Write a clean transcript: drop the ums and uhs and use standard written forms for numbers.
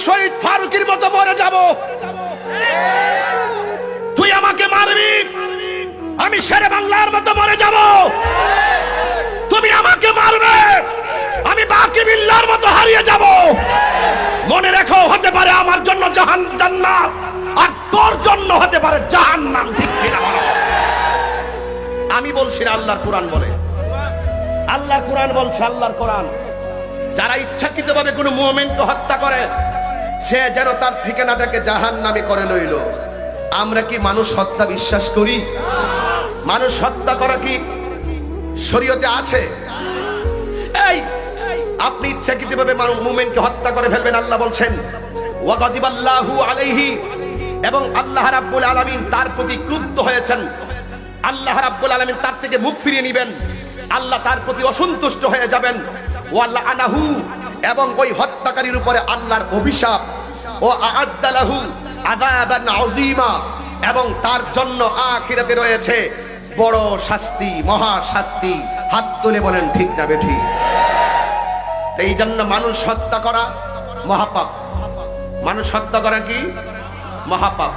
শহীদ ফারুকের মতো মরে যাব। তুই আমাকে মারবি, আমি শেরে বাংলার মতো মরে যাব। তুমি আমাকে মারবে, আমি বাকি বিল্লার মতো হারিয়ে যাব। মনে রেখো, হতে পারে আমার জন্য জান্নাত, আর তোর জন্য হতে পারে জাহান্নাম। ঠিক কিনা বলো? আমি বলছি না, আল্লাহর কোরআন বলে। আল্লাহর কোরআন বলছে, আল্লাহর কোরআন, যারা ইচ্ছাকৃতভাবে কোনো মুমিনকে হত্যা করে সে যেন তার ঠিকানাটাকে জাহান্নামে করে লইল। আমরা কি মানুষ হত্যা বিশ্বাস করি? মানুষ হত্যা করা কি শরীয়তে আছে? এই আপনি ইচ্ছাকৃতভাবে মুমিনকে হত্যা করে ফেলবেন, আল্লাহ বলছেন ওয়া গাদিবাল্লাহু আলাইহি, এবং আল্লাহ রাব্বুল আলামিন তার প্রতি ক্রুদ্ধ হয়েছেন। আল্লাহ রাব্বুল আলামিন তার থেকে মুখ ফিরিয়ে নেবেন, আল্লাহ তার প্রতি অসন্তুষ্ট হয়ে যাবেন। ওয়া লাআনাহু, এবং ওই হত্যাকারীর উপরে আল্লাহর অভিশাপ। ও আ'আদ্দা লাহু আযাবান আযীমা, এবং তার জন্য আখিরাতে রয়েছে বড় শাস্তি, মহা শাস্তি। হাত তুলে বলেন ঠিক না বেঠিক? এই জন্য মানুষ হত্যা করা মহাপাপ। মানুষ হত্যা করা কি মহাপাপ।